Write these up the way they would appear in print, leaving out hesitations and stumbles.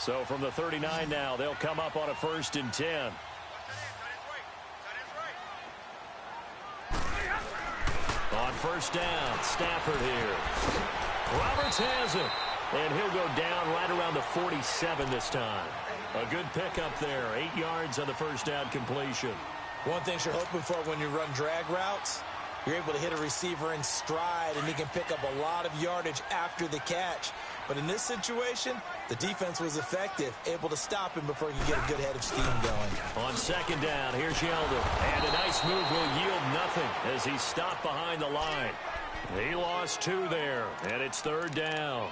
So from the 39 now, they'll come up on a 1st and 10. On 1st down, Stafford here. Roberts has it. And he'll go down right around the 47 this time. A good pickup there. 8 yards on the 1st down completion. One thing you're hoping for when you run drag routes, you're able to hit a receiver in stride, and he can pick up a lot of yardage after the catch. But in this situation, the defense was effective, able to stop him before he could get a good head of steam going. On 2nd down, here's Yeldon. And a nice move will yield nothing as he's stopped behind the line. He lost 2 there, and it's 3rd down.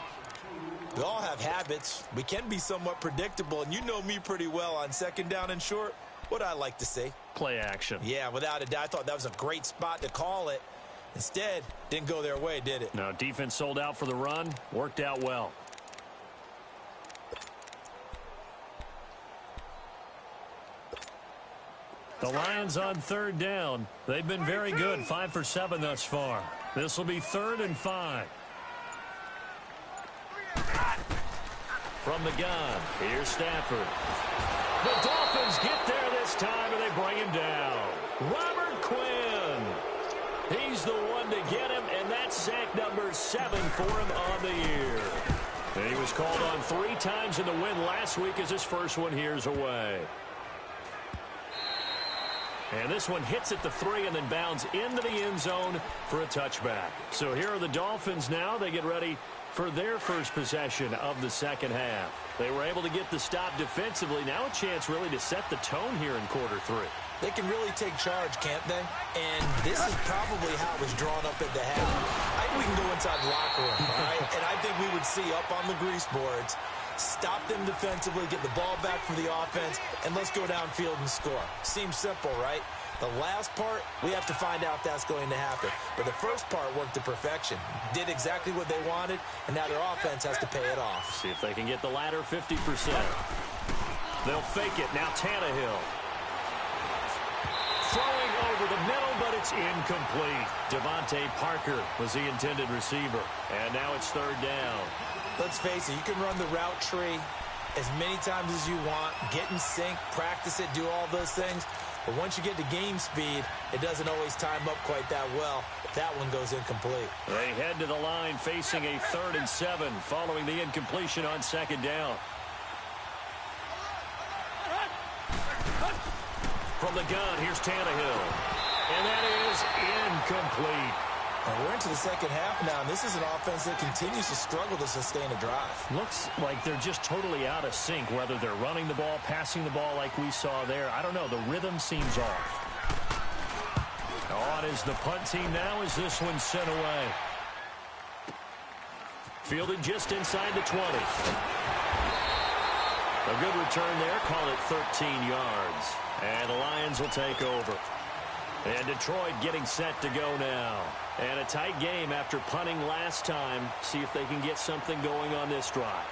We all have habits. We can be somewhat predictable, and you know me pretty well on 2nd down and short. What I like to say. Play action. Yeah, without a doubt. I thought that was a great spot to call it. Instead, didn't go their way, did it? No, defense sold out for the run. Worked out well. The Lions on 3rd down. They've been very good. 5 for 7 thus far. This will be 3rd and 5. From the gun, here's Stafford. The Dolphins get there this time, and they bring him down. Robert Quinn. He's the one to get him, and that's sack number 7 for him on the year. And he was called on 3 times in the win last week as his first one here's away. And this one hits at the 3 and then bounds into the end zone for a touchback. So here are the Dolphins now. They get ready for their first possession of the 2nd half. They were able to get the stop defensively. Now a chance really to set the tone here in quarter 3. They can really take charge, can't they? And this is probably how it was drawn up at the half. I think we can go inside the locker room, all right? And I think we would see up on the grease boards, stop them defensively, get the ball back for the offense, and let's go downfield and score. Seems simple, right? The last part, we have to find out if that's going to happen. But the first part worked to perfection. Did exactly what they wanted, and now their offense has to pay it off. See if they can get the latter 50%. They'll fake it. Now Tannehill. Throwing over the middle, but it's incomplete. Devontae Parker was the intended receiver. And now it's 3rd down. Let's face it, you can run the route tree as many times as you want, get in sync, practice it, do all those things. But once you get to game speed, it doesn't always time up quite that well. That one goes incomplete. They head to the line facing a 3rd and 7 following the incompletion on 2nd down. From the gun, here's Tannehill. And that is incomplete. And we're into the 2nd half now, and this is an offense that continues to struggle to sustain a drive. Looks like they're just totally out of sync, whether they're running the ball, passing the ball like we saw there. I don't know. The rhythm seems off. On is the punt team now as this one's sent away. Fielded just inside the 20. A good return there. Call it 13 yards. And the Lions will take over. And Detroit getting set to go now. And a tight game after punting last time. See if they can get something going on this drive.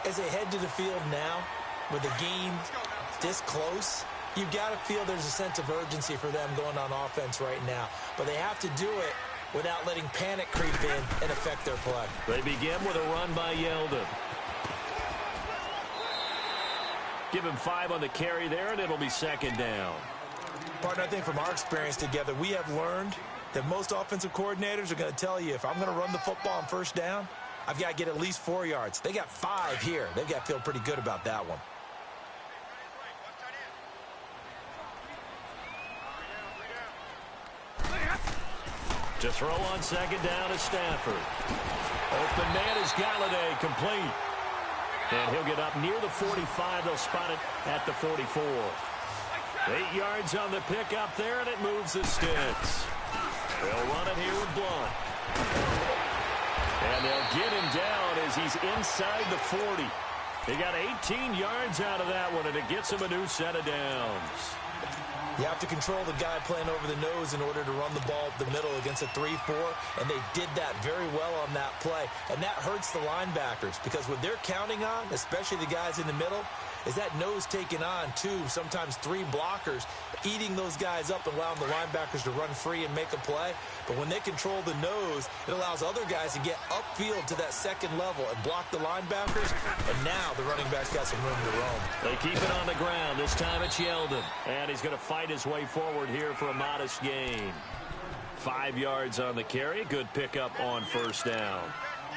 As they head to the field now, with the game this close, you've got to feel there's a sense of urgency for them going on offense right now. But they have to do it without letting panic creep in and affect their play. They begin with a run by Yeldon. Give him 5 on the carry there, and it'll be 2nd down. Partner, I think from our experience together, we have learned that most offensive coordinators are going to tell you, if I'm going to run the football on 1st down, I've got to get at least 4 yards. They got 5 here. They've got to feel pretty good about that one. To throw on 2nd down is Stafford. Open man is Galladay, complete. And he'll get up near the 45. They'll spot it at the 44. 8 yards on the pickup there, and it moves the sticks. They'll run it here with Blunt. And they'll get him down as he's inside the 40. He got 18 yards out of that one, and it gets him a new set of downs. You have to control the guy playing over the nose in order to run the ball up the middle against a 3-4, and they did that very well on that play. And that hurts the linebackers because what they're counting on, especially the guys in the middle, is that nose taking on 2, sometimes 3 blockers, eating those guys up and allowing the linebackers to run free and make a play. But when they control the nose, it allows other guys to get upfield to that second level and block the linebackers. And now the running backs got some room to roam. They keep it on the ground. This time it's Yeldon. And he's going to fight his way forward here for a modest gain. 5 yards on the carry. Good pickup on first down.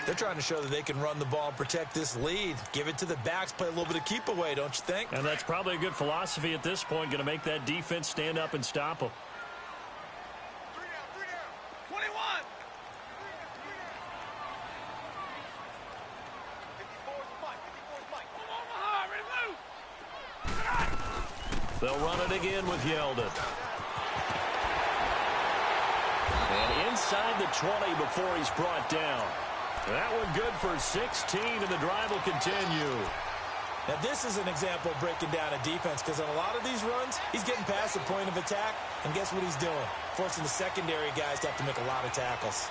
They're trying to show that they can run the ball and protect this lead. Give it to the backs, play a little bit of keep away, don't you think? And that's probably a good philosophy at this point, going to make that defense stand up and stop them. 3 down. 21. 54's Mike. 54's Mike. Omaha, ready to move. They'll run it again with Yeldon. And inside the 20 before he's brought down. That one good for 16, and the drive will continue. Now, this is an example of breaking down a defense because on a lot of these runs, he's getting past the point of attack, and guess what he's doing? Forcing the secondary guys to have to make a lot of tackles.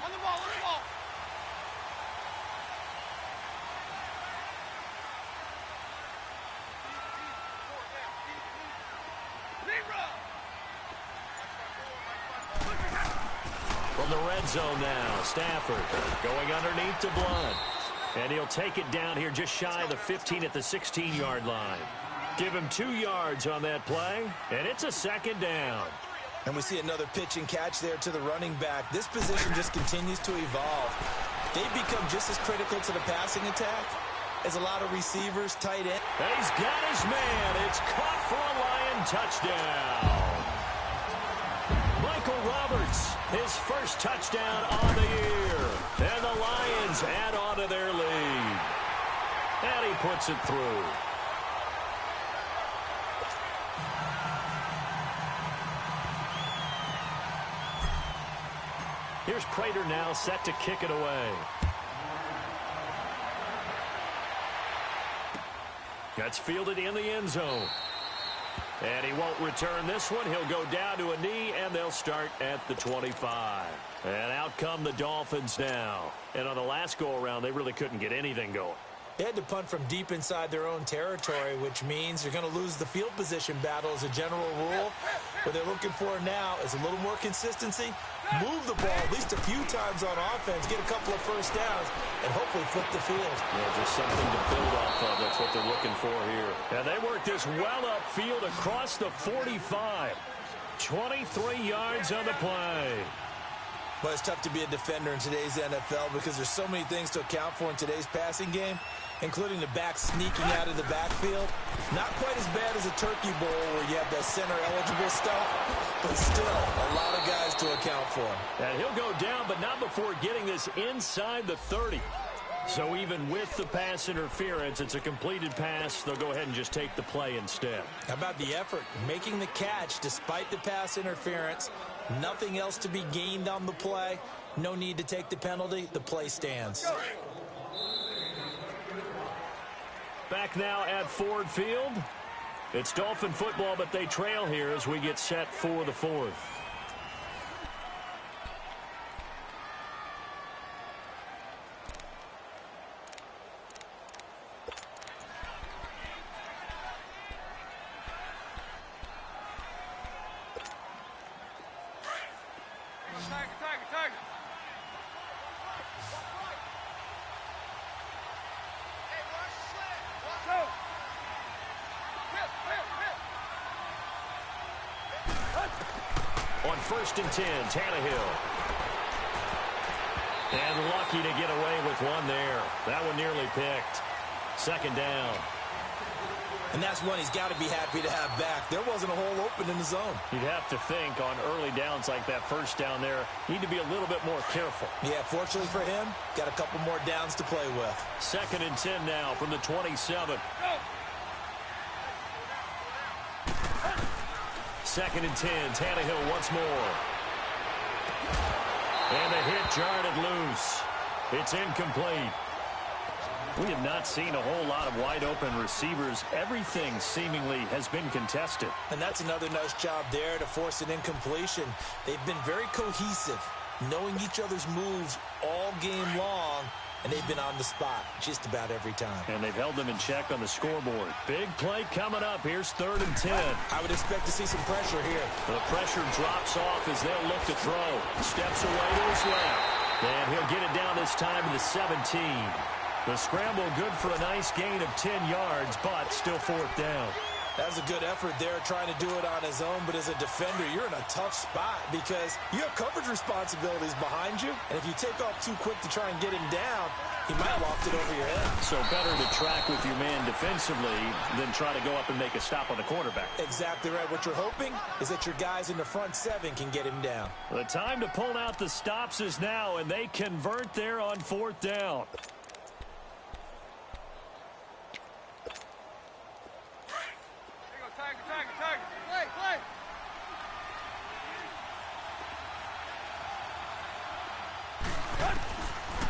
On the ball, on the ball. From the red zone now, Stafford going underneath to Blunt. And he'll take it down here just shy of the 15 at the 16-yard line. Give him 2 yards on that play, and it's a second down. And we see another pitch and catch there to the running back. This position just continues to evolve. They've become just as critical to the passing attack as a lot of receivers, tight end. And he's got his man. It's caught for a Lion touchdown. Michael Roberts, his first touchdown on the year. And the Lions add on to their lead. And he puts it through. Here's Prater now set to kick it away. That's fielded in the end zone. And he won't return this one. He'll go down to a knee, and they'll start at the 25. And out come the Dolphins now. And on the last go-around, they really couldn't get anything going. They had to punt from deep inside their own territory, which means you're going to lose the field position battle as a general rule. What they're looking for now is a little more consistency, move the ball at least a few times on offense, get a couple of first downs, and hopefully flip the field. Yeah, just something to build off of. That's what they're looking for here. And they work this well upfield across the 45. 23 yards on the play. But it's tough to be a defender in today's NFL because there's so many things to account for in today's passing game, including the back sneaking out of the backfield. Not quite as bad as a turkey bowl where you have that center-eligible stuff, but still a lot of guys to account for. And he'll go down, but not before getting this inside the 30. So even with the pass interference, it's a completed pass. They'll go ahead and just take the play instead. How about the effort? Making the catch despite the pass interference. Nothing else to be gained on the play. No need to take the penalty. The play stands. Back now at Ford Field. It's Dolphin football, but they trail here as we get set for the fourth. Tiger. Hey, watch the slant. Go. On 1st and 10, Tannehill. And lucky to get away with one there. That one nearly picked. Second down. And that's one he's got to be happy to have back. There wasn't a hole open in the zone. You'd have to think on early downs like that first down there, need to be a little bit more careful. Yeah, fortunately for him, got a couple more downs to play with. 2nd and 10 now from the 27. 2nd and 10, Tannehill once more. And the hit jarred it loose. It's incomplete. We have not seen a whole lot of wide-open receivers. Everything seemingly has been contested. And that's another nice job there to force an incompletion. They've been very cohesive, knowing each other's moves all game long, and they've been on the spot just about every time. And they've held them in check on the scoreboard. Big play coming up. Here's 3rd and 10. I would expect to see some pressure here. The pressure drops off as they'll look to throw. Steps away to his left. And he'll get it down this time to the 17. The scramble good for a nice gain of 10 yards, but still 4th down. That was a good effort there trying to do it on his own, but as a defender, you're in a tough spot because you have coverage responsibilities behind you, and if you take off too quick to try and get him down, he might have loft it over your head. So better to track with your man defensively than try to go up and make a stop on the quarterback. Exactly right. What you're hoping is that your guys in the front 7 can get him down. The time to pull out the stops is now, and they convert there on 4th down.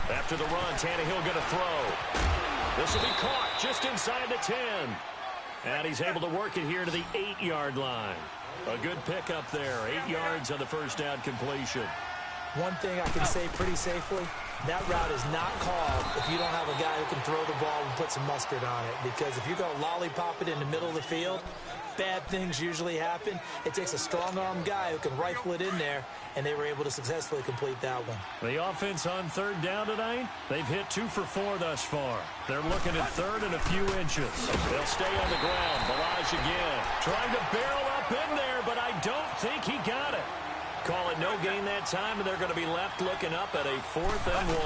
After the run, Tannehill going to throw. This will be caught just inside the 10. And he's able to work it here to the 8-yard line. A good pickup there. 8 yards on the first down completion. One thing I can say pretty safely, that route is not called if you don't have a guy who can throw the ball and put some mustard on it. Because if you're going to lollipop it in the middle of the field, bad things usually happen. It takes a strong-arm guy who can rifle it in there, and they were able to successfully complete that one. The offense on 3rd down tonight, they've hit 2 for 4 thus far. They're looking at 3rd and a few inches. They'll stay on the ground. Balaj again, trying to barrel up in there, but I don't think he got it. Call it no gain that time, and they're going to be left looking up at a 4th and 1.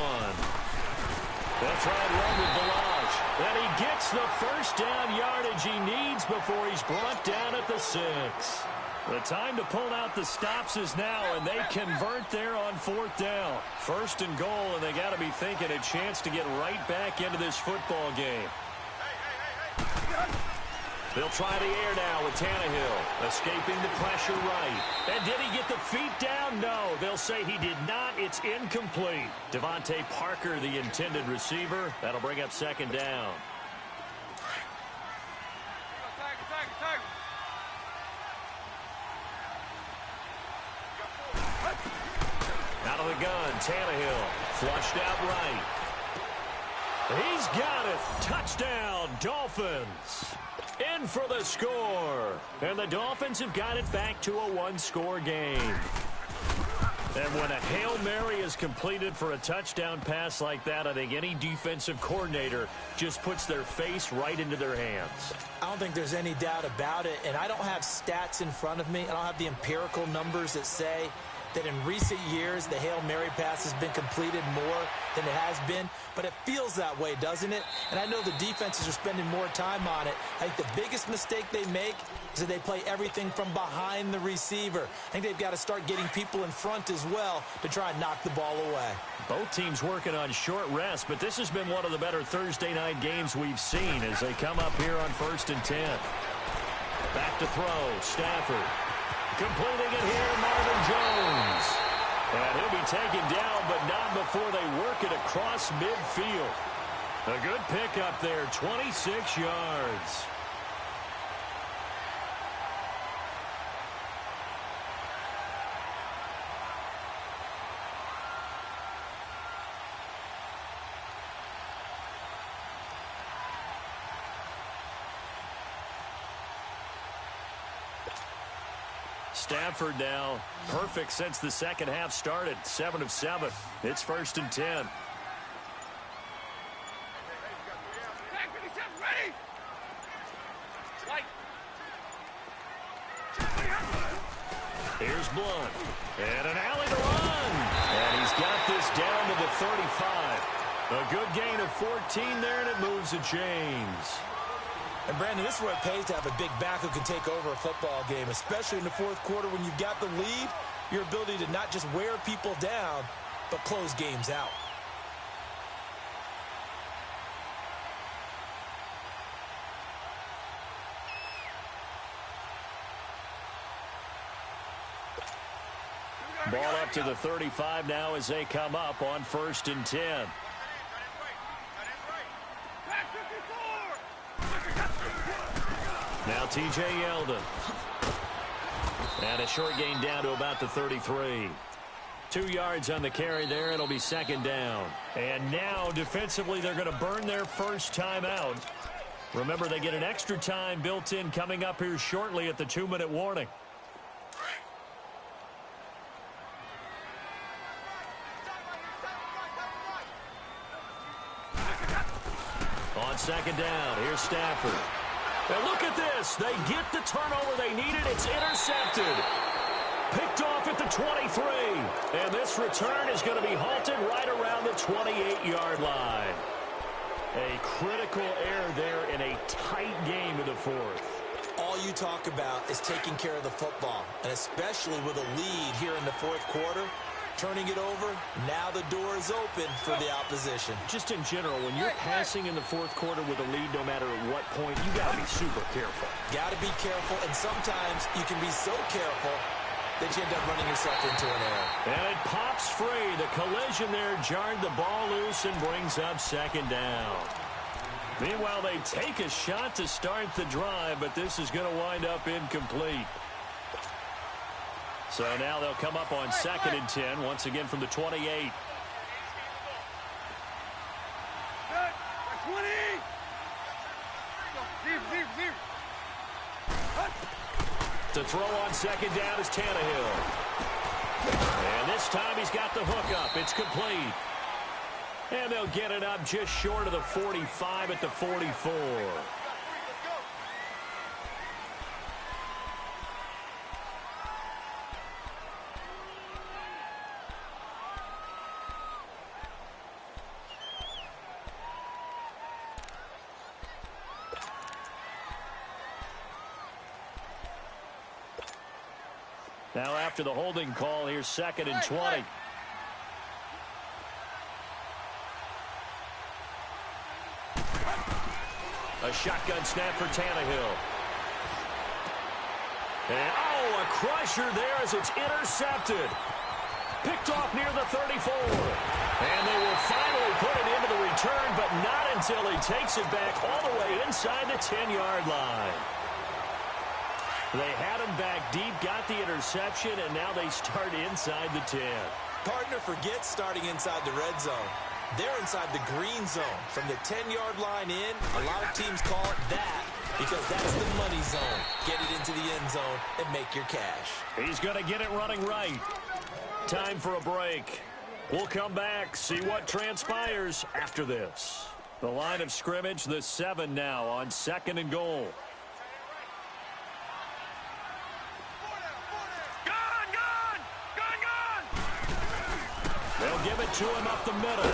They'll try and run with Balaj. And he gets the first down yardage he needs before he's brought down at the 6. The time to pull out the stops is now, and they convert there on 4th down. 1st and goal, and they got to be thinking a chance to get right back into this football game. They'll try the air now with Tannehill, escaping the pressure right. And did he get the feet down? No, they'll say he did not. It's incomplete. Devontae Parker, the intended receiver. That'll bring up 2nd down. Out of the gun, Tannehill, flushed out right. He's got it. Touchdown, Dolphins. In for the score. And the Dolphins have got it back to a 1-score game. And when a Hail Mary is completed for a touchdown pass like that, I think any defensive coordinator just puts their face right into their hands. I don't think there's any doubt about it, and I don't have stats in front of me. I don't have the empirical numbers that say that in recent years the Hail Mary pass has been completed more than it has been, but it feels that way, doesn't it? And I know the defenses are spending more time on it. I think the biggest mistake they make is that they play everything from behind the receiver. I think they've got to start getting people in front as well to try and knock the ball away. Both teams working on short rest, but this has been one of the better Thursday night games we've seen as they come up here on 1st and 10. Back to throw, Stafford. Completing it here, Marvin Jones. And he'll be taken down, but not before they work it across midfield. A good pickup there, 26 yards. Stafford now perfect since the second half started. 7 of 7. It's 1st and 10. Here's Blunt. And an alley to run. And he's got this down to the 35. A good gain of 14 there, and it moves the chains. And, Brandon, this is where it pays to have a big back who can take over a football game, especially in the 4th quarter when you've got the lead, your ability to not just wear people down, but close games out. Ball up to the 35 now as they come up on 1st and 10. Now T.J. Yeldon. And a short gain down to about the 33. 2 yards on the carry there. It'll be second down. And now defensively they're going to burn their first timeout. Remember, they get an extra time built in coming up here shortly at the 2-minute warning. On second down, here's Stafford. And look at this. They get the turnover they needed. It's intercepted. Picked off at the 23. And this return is going to be halted right around the 28-yard line. A critical error there in a tight game in the fourth. All you talk about is taking care of the football, and especially with a lead here in the fourth quarter. Turning it over, now the door is open for the opposition. Just in general, when you're passing in the fourth quarter with a lead, no matter at what point, you got to be super careful. Got to be careful, and sometimes you can be so careful that you end up running yourself into an error. And it pops free. The collision there jarred the ball loose and brings up second down. Meanwhile, they take a shot to start the drive, but this is going to wind up incomplete. So now they'll come up on 2nd and 10, once again from the 28. Good. 20. Zero. To throw on second down is Tannehill. And this time he's got the hook up. It's complete. And they'll get it up just short of the 45 at the 44. Now after the holding call, here's 2nd and 20. A shotgun snap for Tannehill. And, a crusher there as it's intercepted. Picked off near the 34. And they will finally put it into the return, but not until he takes it back all the way inside the 10-yard line. They had him back deep, got the interception, and now they start inside the 10. Partner forgets starting inside the red zone. They're inside the green zone. From the 10-yard line in, a lot of teams call it that because that's the money zone. Get it into the end zone and make your cash. He's going to get it running right. Time for a break. We'll come back, see what transpires after this. The line of scrimmage, the 7 now on 2nd and goal. They'll give it to him up the middle.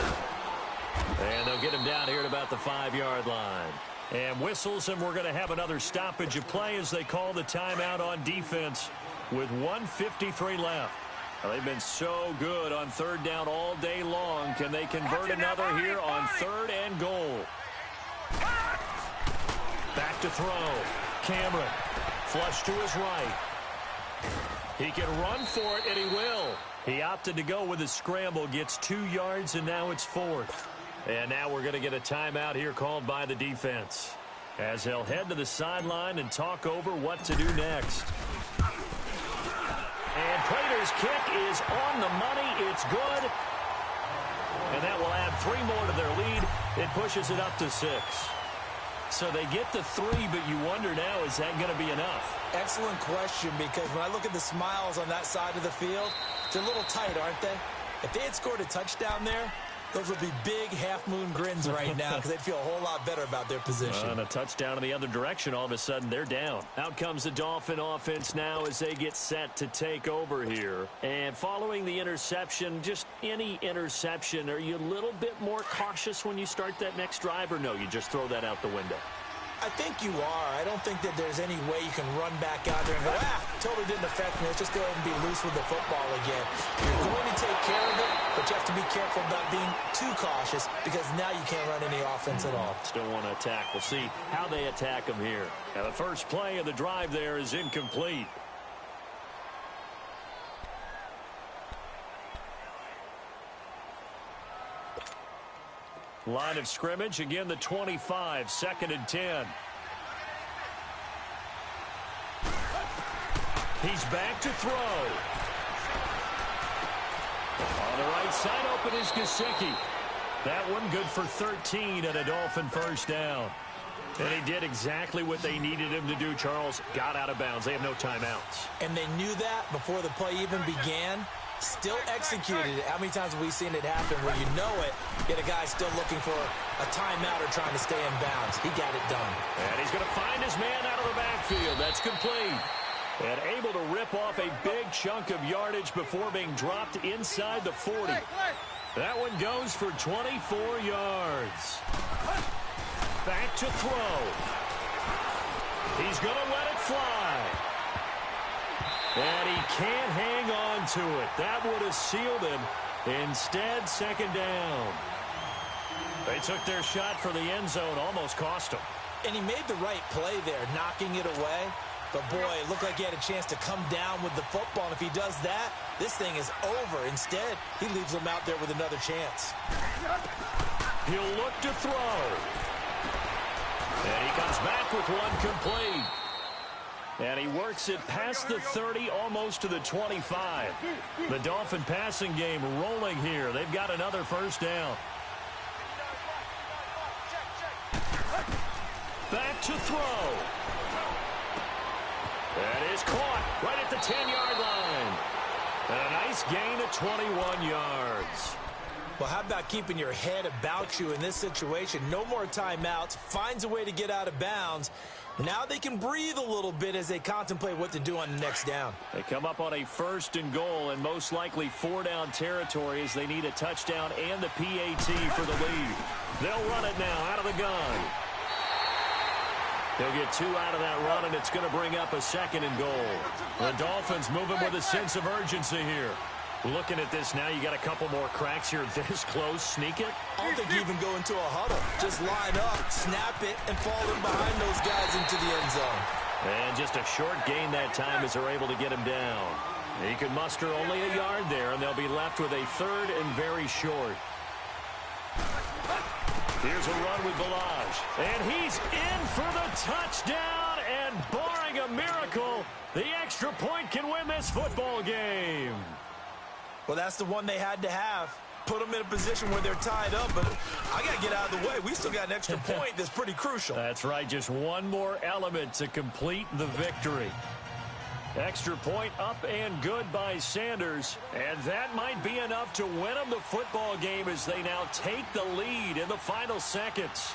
And they'll get him down here at about the 5-yard line. And whistles, and we're going to have another stoppage of play as they call the timeout on defense with 1:53 left. Well, they've been so good on 3rd down all day long. Can they convert another here on 3rd and goal? Back to throw. Cameron. Flush to his right. He can run for it, and he will. He opted to go with a scramble, gets 2 yards, and now it's 4th. And now we're going to get a timeout here called by the defense as they'll head to the sideline and talk over what to do next. And Prater's kick is on the money. It's good. And that will add 3 more to their lead. It pushes it up to 6. So they get the 3, but you wonder now, is that going to be enough? Excellent question, because when I look at the smiles on that side of the field, they're a little tight, aren't they? If they had scored a touchdown there, those would be big half-moon grins right now because they'd feel a whole lot better about their position. And a touchdown in the other direction, all of a sudden they're down. Out comes the Dolphin offense now as they get set to take over here. And following the interception, just any interception, are you a little bit more cautious when you start that next drive, or no, you just throw that out the window? I think you are. I don't think that there's any way you can run back out there and go, totally didn't affect me. Let's just go ahead and be loose with the football again. You're going to take care of it, but you have to be careful about being too cautious because now you can't run any offense at all. Still want to attack. We'll see how they attack them here. Now the first play of the drive there is incomplete. Line of scrimmage, again the 25, 2nd and 10. He's back to throw. On the right side, open is Gesicki. That one good for 13 and a Dolphin first down. And he did exactly what they needed him to do, Charles. Got out of bounds. They have no timeouts. And they knew that before the play even began. Still executed it. How many times have we seen it happen where you know it, yet a guy's still looking for a timeout or trying to stay in bounds? He got it done. And he's going to find his man out of the backfield. That's complete. And able to rip off a big chunk of yardage before being dropped inside the 40. That one goes for 24 yards. Back to throw. He's going to let it fly. And he can't hang on to it. That would have sealed him. Instead, second down. They took their shot for the end zone, almost cost him. And he made the right play there, knocking it away. But, boy, it looked like he had a chance to come down with the football. And if he does that, this thing is over. Instead, he leaves him out there with another chance. He'll look to throw. And he comes back with one complete. And he works it past the 30, almost to the 25. The Dolphin passing game rolling here. They've got another first down. Back to throw. That is caught right at the 10-yard line. And a nice gain of 21 yards. Well, how about keeping your head about you in this situation? No more timeouts. Finds a way to get out of bounds. Now they can breathe a little bit as they contemplate what to do on the next down. They come up on a first and goal and most likely 4-down territory as they need a touchdown and the PAT for the lead. They'll run it now out of the gun. They'll get 2 out of that run, and it's going to bring up a second and goal. The Dolphins moving with a sense of urgency here. Looking at this now, you got a couple more cracks here this close. Sneak it. I don't think you even go into a huddle. Just line up, snap it, and fall in behind those guys into the end zone. And just a short gain that time as they're able to get him down. He can muster only a yard there, and they'll be left with a third and very short. Here's a run with Balaj. And he's in for the touchdown, and barring a miracle, the extra point can win this football game. Well, that's the one they had to have. Put them in a position where they're tied up, but I got to get out of the way. We still got an extra point that's pretty crucial. That's right, just one more element to complete the victory. Extra point up and good by Sanders, and that might be enough to win them the football game as they now take the lead in the final seconds.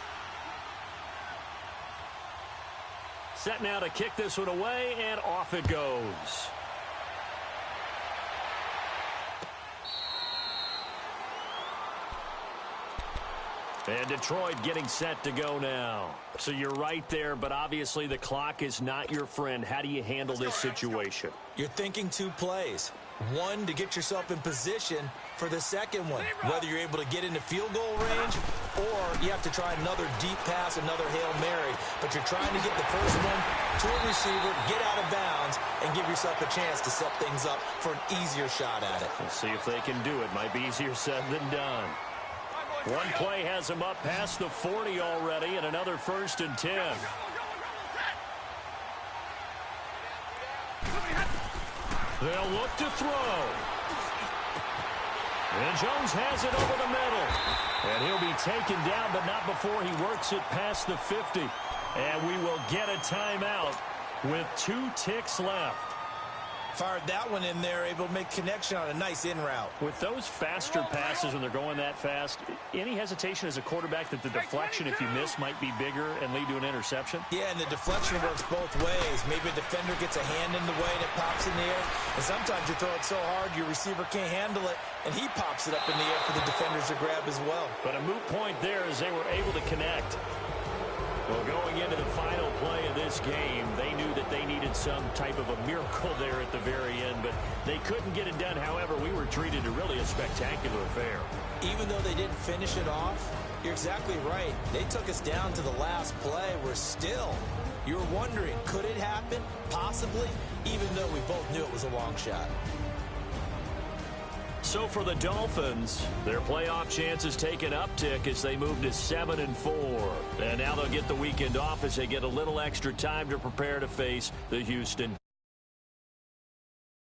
Set now to kick this one away, and off it goes. And Detroit getting set to go now. So you're right there, but obviously the clock is not your friend. How do you handle this situation? You're thinking 2 plays. One, to get yourself in position for the second one, whether you're able to get into field goal range or you have to try another deep pass, another Hail Mary. But you're trying to get the first one to a receiver, get out of bounds, and give yourself a chance to set things up for an easier shot at it. We'll see if they can do it. Might be easier said than done. One play has him up past the 40 already, and another first and 10. They'll look to throw. And Jones has it over the middle. And he'll be taken down, but not before he works it past the 50. And we will get a timeout with 2 ticks left. Fired that one in there, able to make connection on a nice in route. With those faster passes when they're going that fast, any hesitation as a quarterback that the deflection, if you miss, might be bigger and lead to an interception? Yeah, and the deflection works both ways. Maybe a defender gets a hand in the way and it pops in the air. And sometimes you throw it so hard your receiver can't handle it, and he pops it up in the air for the defenders to grab as well. But a moot point there as they were able to connect. Well, going into the final play of this game, they knew that they needed some type of a miracle there at the very end, but they couldn't get it done. However, we were treated to really a spectacular affair. Even though they didn't finish it off, you're exactly right. They took us down to the last play. We're still, you're wondering, could it happen? Possibly, even though we both knew it was a long shot. So for the Dolphins, their playoff chances take an uptick as they move to 7-4. And now they'll get the weekend off as they get a little extra time to prepare to face the Houston